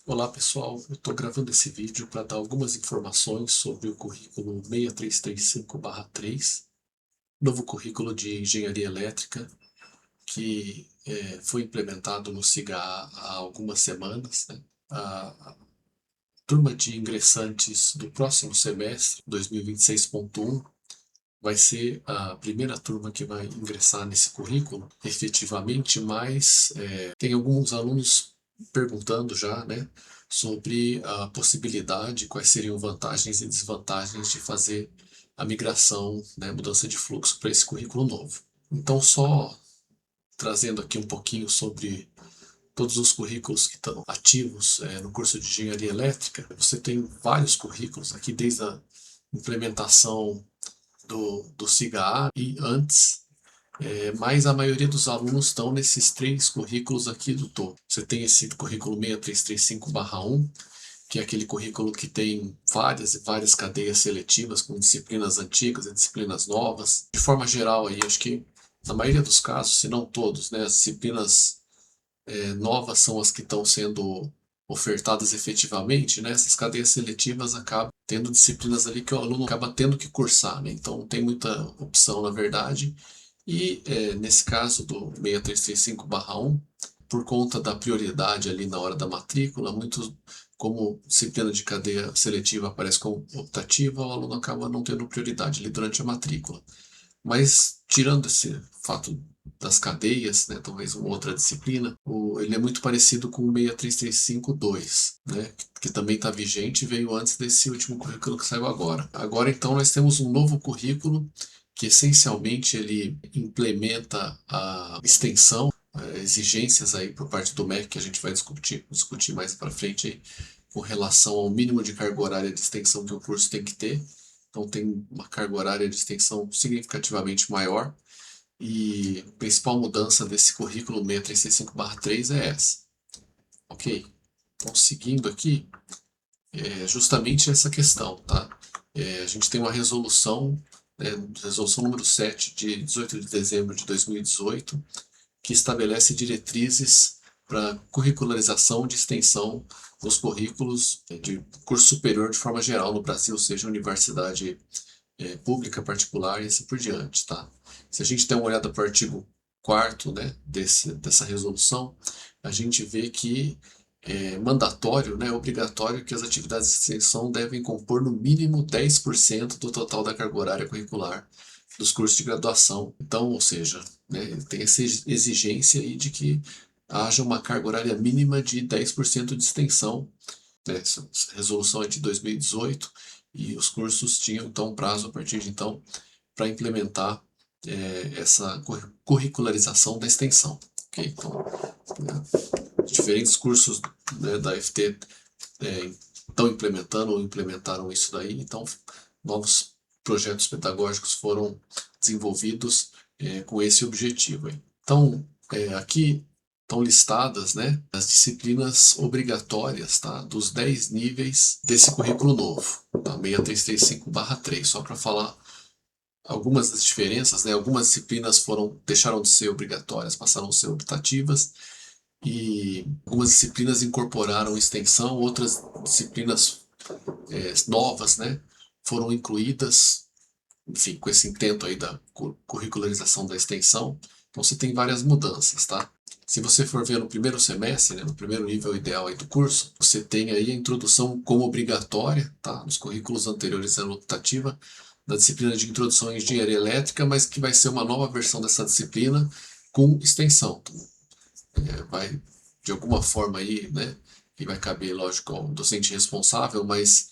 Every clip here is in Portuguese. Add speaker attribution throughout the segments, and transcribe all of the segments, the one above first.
Speaker 1: Olá pessoal, eu estou gravando esse vídeo para dar algumas informações sobre o currículo 6335/3, novo currículo de Engenharia Elétrica, que foi implementado no SIGA há algumas semanas, né? A turma de ingressantes do próximo semestre, 2026.1, vai ser a primeira turma que vai ingressar nesse currículo, efetivamente, mas tem alguns alunos perguntando já, né, sobre a possibilidade, quais seriam vantagens e desvantagens de fazer a migração, né, mudança de fluxo para esse currículo novo. Então, só trazendo aqui um pouquinho sobre todos os currículos que estão ativos no curso de Engenharia Elétrica, você tem vários currículos aqui, desde a implementação do SIGA e antes, mas a maioria dos alunos estão nesses três currículos aqui do topo. Você tem esse currículo 6335/1, que é aquele currículo que tem várias e várias cadeias seletivas com disciplinas antigas e disciplinas novas. De forma geral, aí, acho que na maioria dos casos, se não todos, né, as disciplinas novas são as que estão sendo ofertadas efetivamente, né? Essas cadeias seletivas acabam tendo disciplinas ali que o aluno acaba tendo que cursar, né? Então não tem muita opção, na verdade. E nesse caso do 6335/1, por conta da prioridade ali na hora da matrícula, muitos, como disciplina de cadeia seletiva aparece como optativa, o aluno acaba não tendo prioridade ali durante a matrícula. Mas, tirando esse fato das cadeias, né, talvez uma outra disciplina, ele é muito parecido com o 6335/2, né, que também está vigente e veio antes desse último currículo que saiu agora. Agora, então, nós temos um novo currículo que, essencialmente, ele implementa a extensão, exigências aí por parte do MEC, que a gente vai discutir mais para frente aí, com relação ao mínimo de carga horária de extensão que o curso tem que ter. Então tem uma carga horária de extensão significativamente maior, e a principal mudança desse currículo 6365/3 é essa. Ok? Então, seguindo aqui, é justamente essa questão, tá? A gente tem uma resolução, resolução número 7, de 18 de dezembro de 2018, que estabelece diretrizes para curricularização de extensão nos currículos de curso superior de forma geral no Brasil, seja universidade pública, particular e assim por diante, tá? Se a gente der uma olhada para o artigo 4º, né, dessa resolução, a gente vê que é mandatório, né, obrigatório que as atividades de extensão devem compor no mínimo 10% do total da carga horária curricular dos cursos de graduação. Então, ou seja, né, tem essa exigência aí de que haja uma carga horária mínima de 10% de extensão, né? Essa resolução é de 2018 e os cursos tinham então um prazo a partir de então para implementar essa curricularização da extensão. Okay? Então, diferentes cursos, né, da FT estão implementando ou implementaram isso daí, então novos projetos pedagógicos foram desenvolvidos com esse objetivo aí. Então, aqui estão listadas, né, as disciplinas obrigatórias, tá, dos 10 níveis desse currículo novo, tá, 6335/3, só para falar algumas das diferenças, né, algumas disciplinas deixaram de ser obrigatórias, passaram a ser optativas, e algumas disciplinas incorporaram extensão, outras disciplinas novas, né, foram incluídas, enfim, com esse intento aí da curricularização da extensão. Então você tem várias mudanças, tá? Se você for ver no primeiro semestre, né, no primeiro nível ideal aí do curso, você tem aí a introdução como obrigatória, tá? Nos currículos anteriores era optativa, da disciplina de introdução à engenharia elétrica, mas que vai ser uma nova versão dessa disciplina com extensão. Vai, de alguma forma aí, né, que vai caber, lógico, ao docente responsável, mas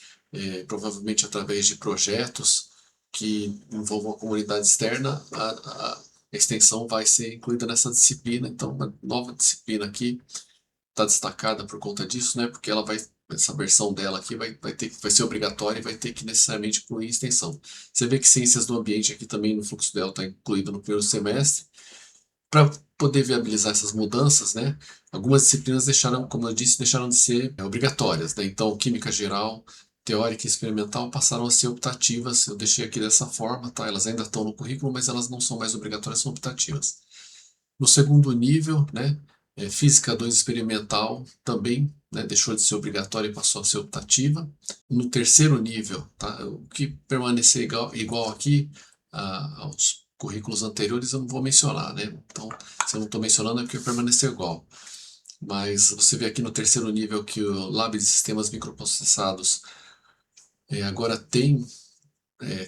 Speaker 1: provavelmente através de projetos que envolvam a comunidade externa, a extensão vai ser incluída nessa disciplina. Então, uma nova disciplina aqui está destacada por conta disso, né, porque ela vai, essa versão dela aqui vai ser obrigatória e vai ter que necessariamente incluir extensão. Você vê que ciências do ambiente aqui também no fluxo dela está incluído no primeiro semestre. Para poder viabilizar essas mudanças, né, algumas disciplinas deixaram, como eu disse, deixaram de ser obrigatórias, né? Então, química geral, teórica e experimental passaram a ser optativas. Eu deixei aqui dessa forma, tá? Elas ainda estão no currículo, mas elas não são mais obrigatórias, são optativas. No segundo nível, né, Física 2 experimental também, né, deixou de ser obrigatória e passou a ser optativa. No terceiro nível, tá, o que permanecer igual aqui aos currículos anteriores eu não vou mencionar, né? Então, se eu não estou mencionando é porque permaneceu igual. Mas você vê aqui no terceiro nível que o Lab de Sistemas Microprocessados agora tem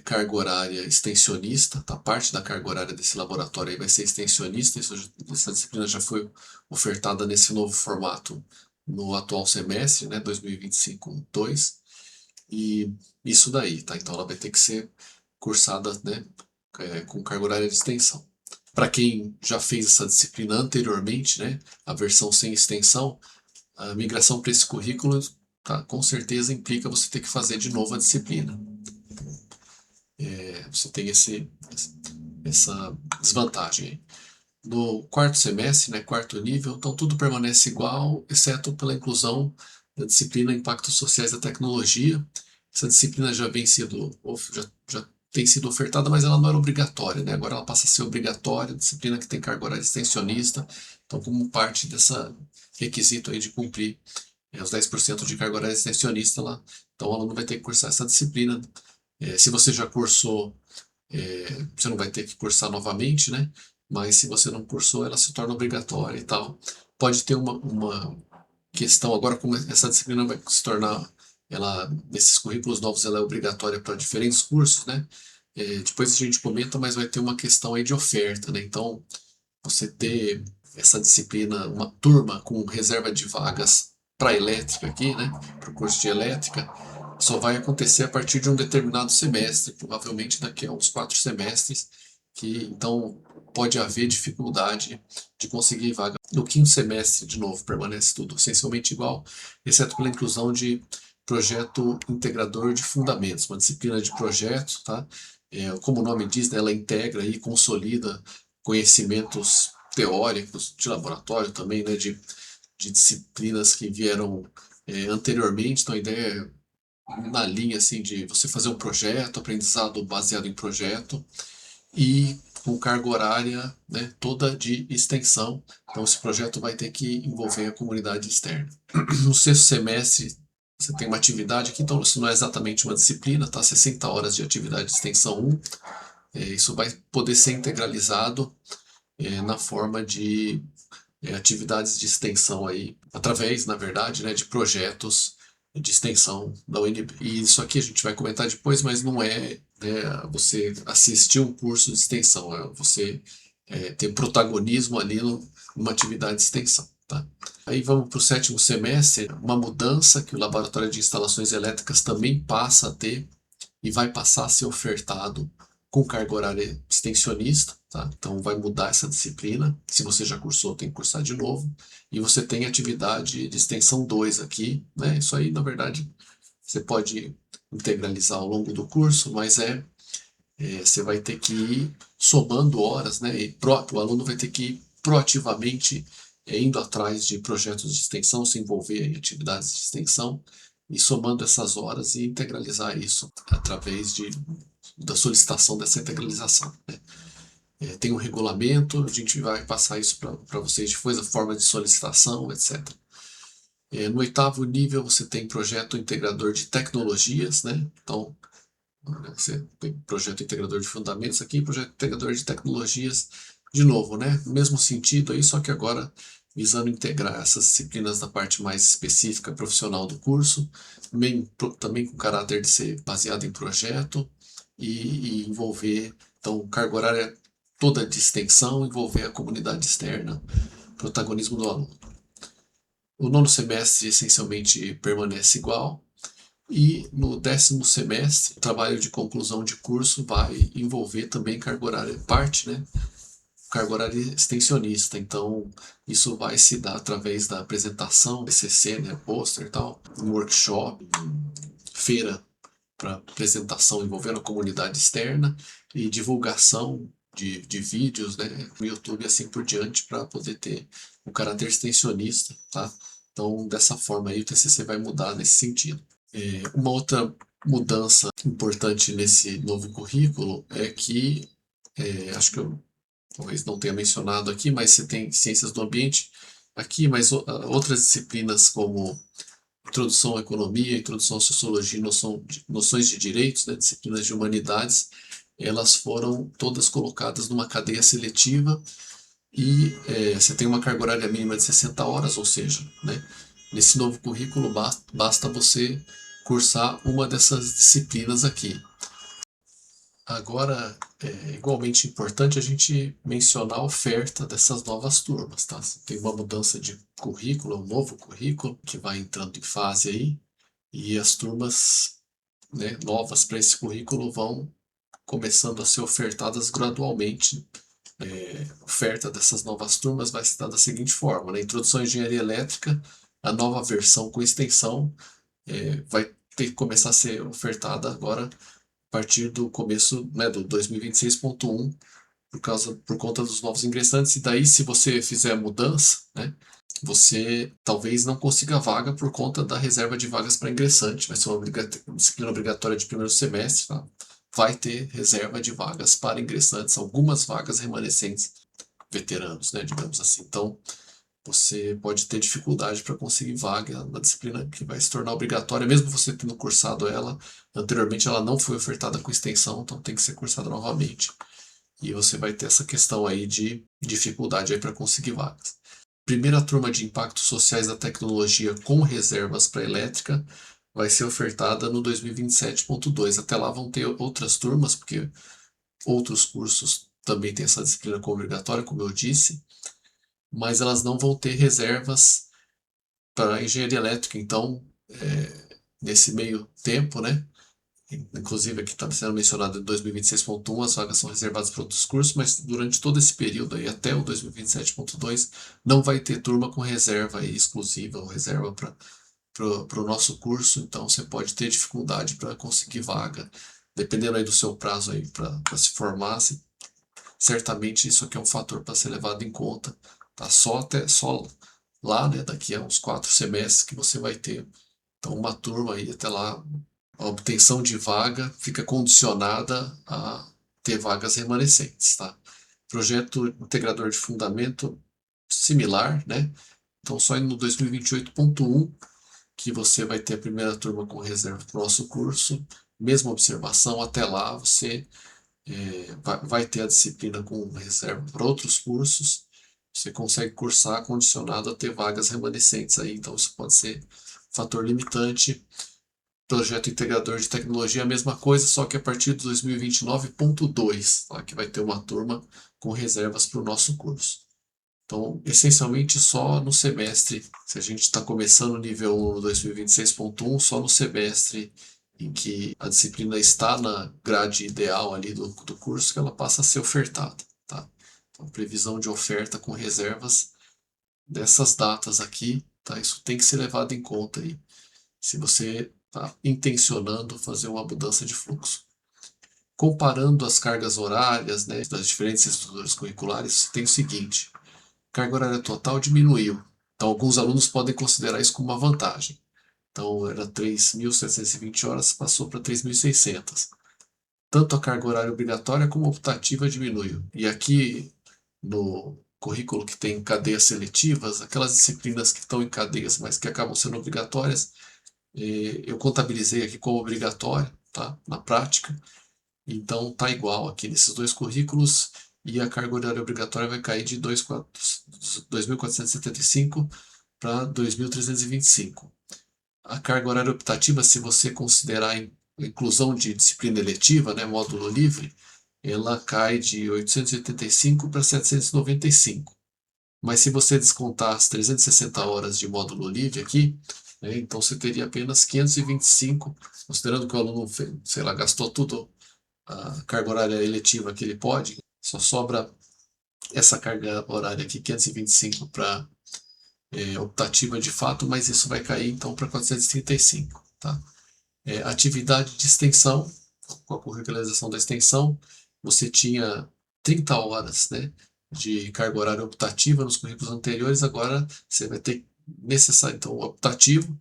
Speaker 1: carga horária extensionista, tá? Parte da carga horária desse laboratório aí vai ser extensionista, essa disciplina já foi ofertada nesse novo formato no atual semestre, né, 2025-2, e isso daí, tá? Então ela vai ter que ser cursada, né, com carga horária de extensão. Para quem já fez essa disciplina anteriormente, né, a versão sem extensão, a migração para esse currículo, tá, com certeza implica você ter que fazer de novo a disciplina. Você tem essa desvantagem. No quarto semestre, né, quarto nível, então tudo permanece igual, exceto pela inclusão da disciplina Impactos Sociais da Tecnologia. Essa disciplina já tem sido ofertada, mas ela não era obrigatória, né? Agora ela passa a ser obrigatória, disciplina que tem carga horária extensionista, então como parte desse requisito aí de cumprir os 10% de carga horária extensionista lá, então o aluno vai ter que cursar essa disciplina. Se você já cursou, você não vai ter que cursar novamente, né? Mas se você não cursou, ela se torna obrigatória e tal. Pode ter uma questão agora, como essa disciplina vai se tornar, nesses currículos novos, ela é obrigatória para diferentes cursos, né? Depois a gente comenta, mas vai ter uma questão aí de oferta, né? Então, você ter essa disciplina, uma turma com reserva de vagas para elétrica aqui, né? Para o curso de elétrica, só vai acontecer a partir de um determinado semestre, provavelmente daqui a uns 4 semestres, que então pode haver dificuldade de conseguir vaga. No quinto semestre, de novo, permanece tudo essencialmente igual, exceto pela inclusão de projeto integrador de fundamentos, uma disciplina de projeto, tá? Como o nome diz, né, ela integra e consolida conhecimentos teóricos de laboratório também, né, de disciplinas que vieram anteriormente. Então a ideia é na linha assim de você fazer um projeto, aprendizado baseado em projeto e com carga horária, né, toda de extensão. Então esse projeto vai ter que envolver a comunidade externa. No sexto semestre você tem uma atividade aqui, então isso não é exatamente uma disciplina, tá? 60 horas de atividade de extensão 1. Isso vai poder ser integralizado na forma de atividades de extensão aí, através, na verdade, né, de projetos de extensão da UNB. E isso aqui a gente vai comentar depois, mas não é, né, você assistir um curso de extensão, é você ter protagonismo ali numa atividade de extensão. Tá? Aí vamos para o sétimo semestre, uma mudança que o Laboratório de Instalações Elétricas também passa a ter e vai passar a ser ofertado com carga horária extensionista, tá? Então vai mudar essa disciplina. Se você já cursou, tem que cursar de novo. E você tem atividade de extensão 2 aqui, né? Isso aí, na verdade, você pode integralizar ao longo do curso, mas você vai ter que ir somando horas, né? E o aluno vai ter que ir proativamente indo atrás de projetos de extensão, se envolver em atividades de extensão e somando essas horas e integralizar isso através da solicitação dessa integralização, né? Tem um regulamento, a gente vai passar isso para vocês depois, a forma de solicitação, etc. No oitavo nível você tem projeto integrador de tecnologias, né? Então você tem projeto integrador de fundamentos aqui, projeto integrador de tecnologias, de novo, né? Mesmo sentido aí, só que agora visando integrar essas disciplinas da parte mais específica profissional do curso, também com caráter de ser baseado em projeto e envolver, então, carga horária toda de extensão, envolver a comunidade externa, protagonismo do aluno. O nono semestre essencialmente permanece igual, e no décimo semestre, o trabalho de conclusão de curso vai envolver também carga horária, parte, né? Carga horária extensionista. Então, isso vai se dar através da apresentação, BCC, né? Pôster e tal, um workshop, feira para apresentação envolvendo a comunidade externa e divulgação de vídeos, né, no YouTube e assim por diante, para poder ter o caráter extensionista, tá? Então, dessa forma aí, o TCC vai mudar nesse sentido. Uma outra mudança importante nesse novo currículo é que, acho que eu talvez não tenha mencionado aqui, mas você tem ciências do ambiente, aqui, mas outras disciplinas como introdução à economia, introdução à sociologia, noções de direitos, né, disciplinas de humanidades, elas foram todas colocadas numa cadeia seletiva e você tem uma carga horária mínima de 60 horas, ou seja, né, nesse novo currículo basta você cursar uma dessas disciplinas aqui. Agora, é igualmente importante a gente mencionar a oferta dessas novas turmas, tá? Tem uma mudança de currículo, um novo currículo que vai entrando em fase aí, e as turmas, né, novas para esse currículo vão começando a ser ofertadas gradualmente. A oferta dessas novas turmas vai se dar da seguinte forma, né? Introdução à engenharia elétrica, a nova versão com extensão vai ter que começar a ser ofertada agora a partir do começo, né, do 2026.1, por conta dos novos ingressantes. E daí, se você fizer a mudança, né, você talvez não consiga vaga por conta da reserva de vagas para ingressante. Vai ser uma disciplina obrigatória de primeiro semestre, tá? Vai ter reserva de vagas para ingressantes, algumas vagas remanescentes, veteranos, né, digamos assim. Então, você pode ter dificuldade para conseguir vaga na disciplina que vai se tornar obrigatória, mesmo você tendo cursado ela. Anteriormente ela não foi ofertada com extensão, então tem que ser cursada novamente. E você vai ter essa questão aí de dificuldade aí para conseguir vagas. Primeira turma de impactos sociais da tecnologia com reservas para elétrica vai ser ofertada no 2027.2. Até lá vão ter outras turmas, porque outros cursos também têm essa disciplina como obrigatória, como eu disse, mas elas não vão ter reservas para engenharia elétrica. Então, nesse meio tempo, né? Inclusive aqui está sendo mencionado em 2026.1, as vagas são reservadas para outros cursos, mas durante todo esse período aí, até o 2027.2, não vai ter turma com reserva aí exclusiva ou reserva para o nosso curso, então você pode ter dificuldade para conseguir vaga, dependendo aí do seu prazo aí para se formar, certamente isso aqui é um fator para ser levado em conta, tá? Só lá, né, daqui a uns 4 semestres que você vai ter. Então, uma turma aí até lá, a obtenção de vaga fica condicionada a ter vagas remanescentes, tá? Projeto integrador de fundamento similar, né? Então, só no 2028.1 que você vai ter a primeira turma com reserva para o nosso curso. Mesma observação, até lá você vai ter a disciplina com reserva para outros cursos. Você consegue cursar condicionado a ter vagas remanescentes aí, então isso pode ser fator limitante. Projeto integrador de tecnologia, a mesma coisa, só que a partir de 2029.2, tá? Que vai ter uma turma com reservas para o nosso curso. Então, essencialmente só no semestre, se a gente está começando o nível 1 no 2026.1, só no semestre em que a disciplina está na grade ideal ali do curso, que ela passa a ser ofertada, tá? Então, previsão de oferta com reservas dessas datas aqui, tá? Isso tem que ser levado em conta aí, se você está intencionando fazer uma mudança de fluxo. Comparando as cargas horárias, né, das diferentes estruturas curriculares, tem o seguinte: carga horária total diminuiu. Então, alguns alunos podem considerar isso como uma vantagem. Então, era 3.720 horas, passou para 3.600. Tanto a carga horária obrigatória como optativa diminuiu. E aqui, no currículo que tem cadeias seletivas, aquelas disciplinas que estão em cadeias, mas que acabam sendo obrigatórias, eu contabilizei aqui como obrigatória, tá? Na prática. Então tá igual aqui nesses dois currículos e a carga horária obrigatória vai cair de 2.475 para 2.325. A carga horária optativa, se você considerar a inclusão de disciplina eletiva, né, módulo livre, ela cai de 885 para 795. Mas se você descontar as 360 horas de módulo livre aqui, né, então você teria apenas 525, considerando que o aluno, sei lá, gastou tudo a carga horária eletiva que ele pode, só sobra essa carga horária aqui, 525 para optativa de fato, mas isso vai cair então para 435, tá? Atividade de extensão, com a curricularização da extensão, você tinha 30 horas, né, de carga horária optativa nos currículos anteriores, agora você vai ter necessário, então, optativo,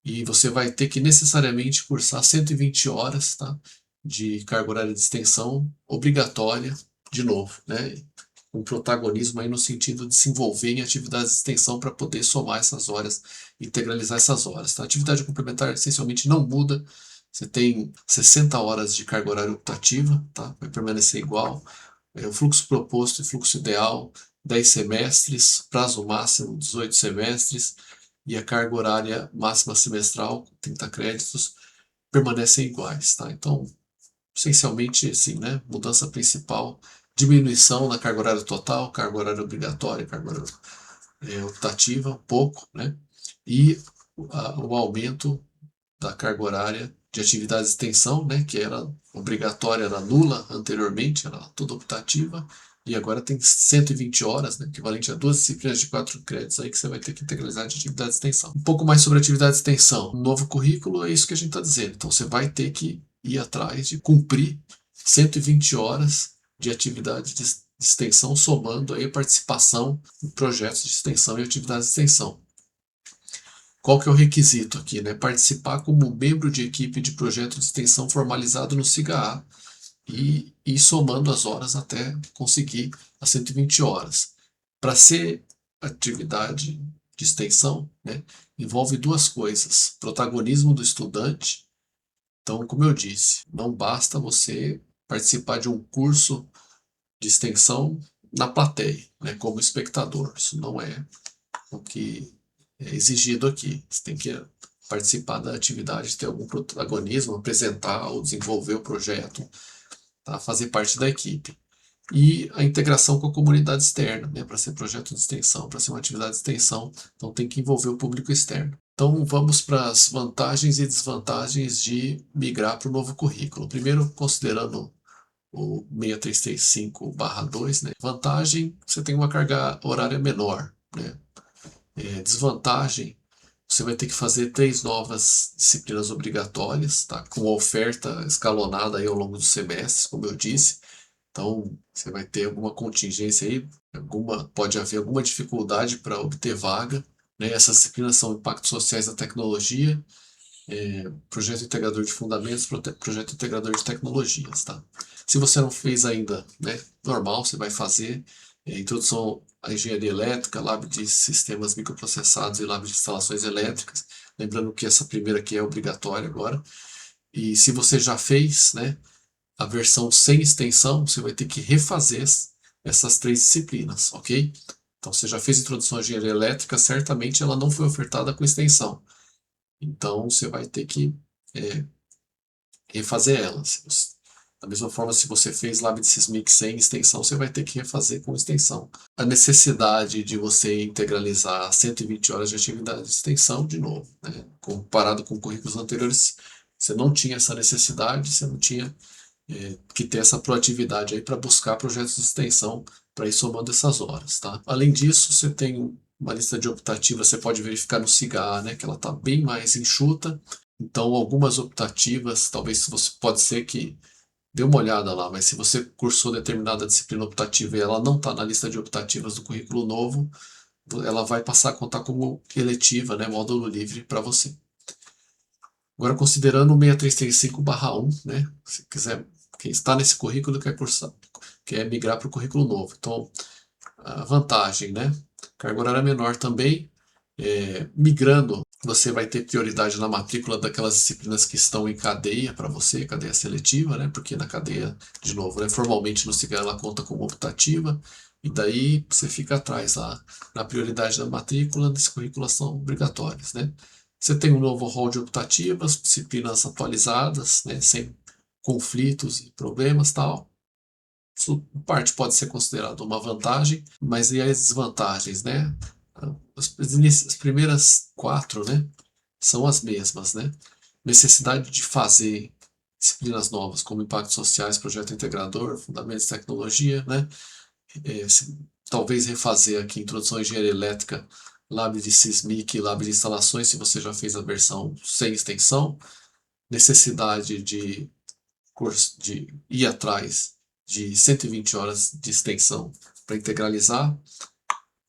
Speaker 1: e você vai ter que necessariamente cursar 120 horas, tá, de carga horária de extensão obrigatória, de novo, né? um protagonismo aí no sentido de se envolver em atividades de extensão para poder somar essas horas, integralizar essas horas. Tá? A atividade complementar essencialmente não muda. Você tem 60 horas de carga horária optativa, tá? Vai permanecer igual. O fluxo proposto e fluxo ideal, 10 semestres, prazo máximo, 18 semestres, e a carga horária máxima semestral, 30 créditos, permanecem iguais. Tá? Então, essencialmente, assim, né? Mudança principal, diminuição na carga horária total, carga horária obrigatória, carga horária optativa, um pouco, né? E o aumento da carga horária de atividades de extensão, né? Que era obrigatória, era nula anteriormente, era toda optativa, e agora tem 120 horas, né, equivalente a 2 disciplinas de 4 créditos aí que você vai ter que integralizar de atividade de extensão. Um pouco mais sobre atividade de extensão. No novo currículo é isso que a gente está dizendo. Então você vai ter que ir atrás de cumprir 120 horas de atividade de extensão, somando aí a participação em projetos de extensão e atividades de extensão. Qual que é o requisito aqui, né? Participar como membro de equipe de projeto de extensão formalizado no SIGA-A e ir somando as horas até conseguir as 120 horas. Para ser atividade de extensão, né, envolve duas coisas: protagonismo do estudante. Então, como eu disse, não basta você participar de um curso de extensão na plateia, né, como espectador. Isso não é o que é exigido aqui. Você tem que participar da atividade, ter algum protagonismo, apresentar ou desenvolver o projeto, tá? Fazer parte da equipe. E a integração com a comunidade externa, né? Para ser projeto de extensão, para ser uma atividade de extensão, então tem que envolver o público externo. Então vamos para as vantagens e desvantagens de migrar para o novo currículo. Primeiro, considerando o 6335/2, né? Vantagem, você tem uma carga horária menor, né? Desvantagem, você vai ter que fazer 3 novas disciplinas obrigatórias, tá? Com oferta escalonada aí ao longo dos semestres, como eu disse. Então, você vai ter alguma contingência aí, pode haver alguma dificuldade para obter vaga, né? Essas disciplinas são impactos sociais da tecnologia, projeto integrador de fundamentos, projeto integrador de tecnologias, tá? Se você não fez ainda, né, normal, você vai fazer introdução à engenharia elétrica, lab de sistemas microprocessados e lab de instalações elétricas. Lembrando que essa primeira aqui é obrigatória agora. E se você já fez, né, a versão sem extensão, você vai ter que refazer essas 3 disciplinas, ok? Então, você já fez introdução à engenharia elétrica, certamente ela não foi ofertada com extensão. Então, você vai ter que refazer ela. Da mesma forma, se você fez Lab de Sysmic sem extensão, você vai ter que refazer com extensão. A necessidade de você integralizar 120 horas de atividade de extensão, de novo, né? Comparado com currículos anteriores, você não tinha essa necessidade, você não tinha que ter essa proatividade aí para buscar projetos de extensão para ir somando essas horas, tá? Além disso, você tem uma lista de optativas, você pode verificar no SIGA, né, que ela está bem mais enxuta. Então, algumas optativas, talvez você pode ser que dê uma olhada lá, mas se você cursou determinada disciplina optativa e ela não está na lista de optativas do currículo novo, ela vai passar a contar como eletiva, né, módulo livre para você. Agora, considerando o 6335/1, né, se quiser, quem está nesse currículo quer cursar, quer migrar para o currículo novo. Então, a vantagem, né, carga horária menor também, migrando, você vai ter prioridade na matrícula daquelas disciplinas que estão em cadeia para você, cadeia seletiva, né? Porque na cadeia, de novo, né, formalmente no SIGA ela conta como optativa, e daí você fica atrás lá na prioridade da matrícula, das currículas são obrigatórias, né? Você tem um novo rol de optativas, disciplinas atualizadas, né, sem conflitos e problemas tal. Isso, em parte, pode ser considerado uma vantagem, mas e as desvantagens, né? As primeiras 4, né, são as mesmas, né? Necessidade de fazer disciplinas novas, como impactos sociais, projeto integrador, fundamentos de tecnologia, né? Talvez refazer aqui introdução à engenharia elétrica, lab de Sismic, lab de instalações, se você já fez a versão sem extensão. Necessidade de ir atrás de 120 horas de extensão para integralizar.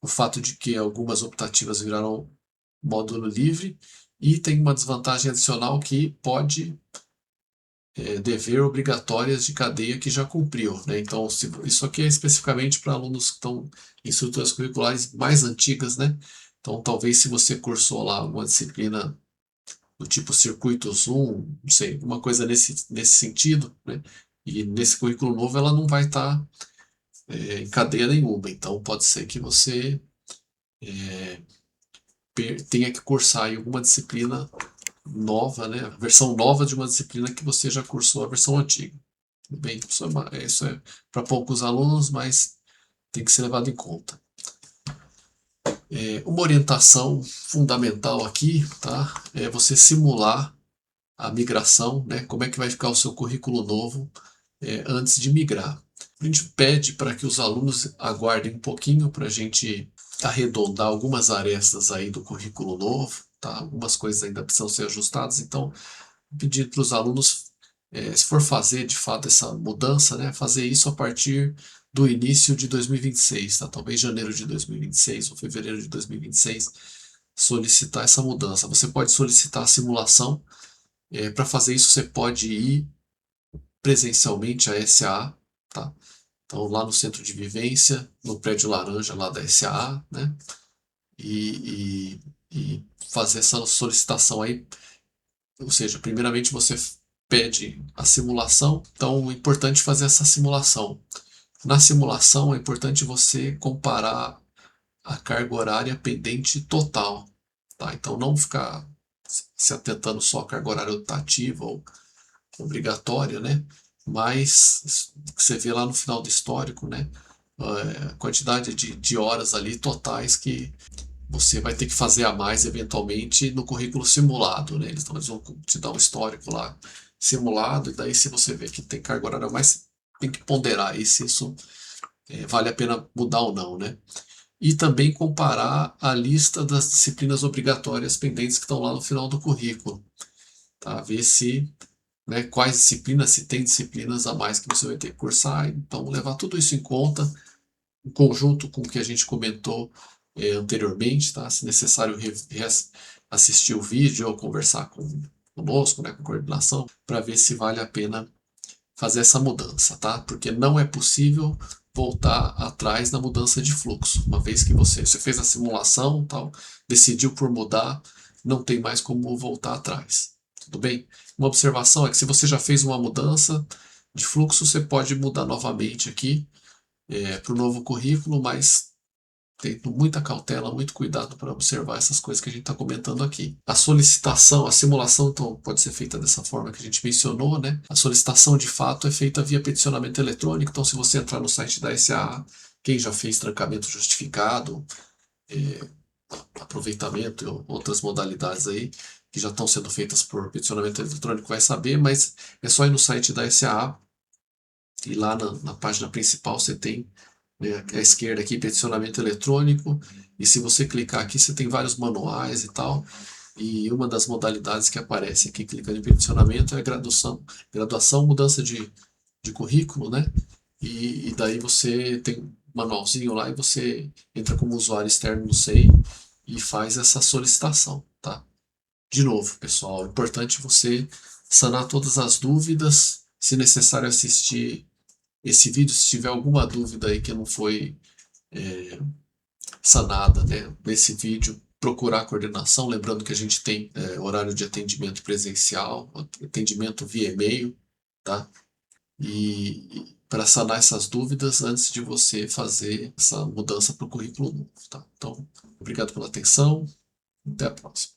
Speaker 1: O fato de que algumas optativas viraram módulo livre, e tem uma desvantagem adicional que pode dever obrigatórias de cadeia que já cumpriu, né? Então, isso aqui é especificamente para alunos que estão em estruturas curriculares mais antigas, né? Então, talvez se você cursou lá uma disciplina do tipo Circuito Zoom, não sei, uma coisa nesse sentido, né? E nesse currículo novo ela não vai estar em cadeia nenhuma. Então, pode ser que você tenha que cursar em alguma disciplina nova, né? A versão nova de uma disciplina que você já cursou a versão antiga. Tudo bem? Isso é para poucos alunos, mas tem que ser levado em conta. Uma orientação fundamental aqui, tá? É você simular a migração, né? Como é que vai ficar o seu currículo novo antes de migrar. A gente pede para que os alunos aguardem um pouquinho para a gente arredondar algumas arestas aí do currículo novo, tá? Algumas coisas ainda precisam ser ajustadas, então pedir para os alunos, se for fazer de fato essa mudança, né, fazer isso a partir do início de 2026, tá? Talvez janeiro de 2026 ou fevereiro de 2026, solicitar essa mudança. Você pode solicitar a simulação. Para fazer isso, você pode ir presencialmente à SAA, tá? Então, lá no centro de vivência, no prédio laranja lá da SAA, né? E fazer essa solicitação aí. Ou seja, primeiramente você pede a simulação, então é importante fazer essa simulação. Na simulação é importante você comparar a carga horária pendente total, tá? Então não ficar se atentando só à carga horária optativa ou obrigatória, né? Mas você vê lá no final do histórico, né? A quantidade de horas ali totais que você vai ter que fazer a mais eventualmente no currículo simulado, né? Eles vão te dar um histórico lá simulado, e daí se você vê que tem carga horária a mais, tem que ponderar aí se isso vale a pena mudar ou não, né? E também comparar a lista das disciplinas obrigatórias pendentes que estão lá no final do currículo, tá? Ver se, né, quais disciplinas, se tem disciplinas a mais que você vai ter que cursar, então levar tudo isso em conta, em conjunto com o que a gente comentou anteriormente, tá? Se necessário assistir o vídeo ou conversar conosco, né, com a coordenação, para ver se vale a pena fazer essa mudança, tá? Porque não é possível voltar atrás na mudança de fluxo. Uma vez que você fez a simulação, tal, decidiu por mudar, não tem mais como voltar atrás. Tudo bem? Uma observação é que se você já fez uma mudança de fluxo, você pode mudar novamente aqui para o novo currículo, mas tendo muita cautela, muito cuidado para observar essas coisas que a gente está comentando aqui. A solicitação, a simulação, então, pode ser feita dessa forma que a gente mencionou, né? A solicitação, de fato, é feita via peticionamento eletrônico, então se você entrar no site da SAA, quem já fez trancamento justificado, aproveitamento e outras modalidades aí, que já estão sendo feitas por peticionamento eletrônico, vai saber, mas é só ir no site da SAA e lá na página principal você tem à esquerda aqui, peticionamento eletrônico, e se você clicar aqui, você tem vários manuais e tal, e uma das modalidades que aparece aqui, clicando em peticionamento, é graduação, mudança de currículo, né? E daí você tem um manualzinho lá e você entra como usuário externo no SEI e faz essa solicitação, tá? De novo, pessoal, é importante você sanar todas as dúvidas, se necessário assistir esse vídeo, se tiver alguma dúvida aí que não foi sanada, né, nesse vídeo, procurar a coordenação, lembrando que a gente tem horário de atendimento presencial, atendimento via e-mail, tá? E para sanar essas dúvidas antes de você fazer essa mudança para o currículo novo, tá? Então, obrigado pela atenção, até a próxima.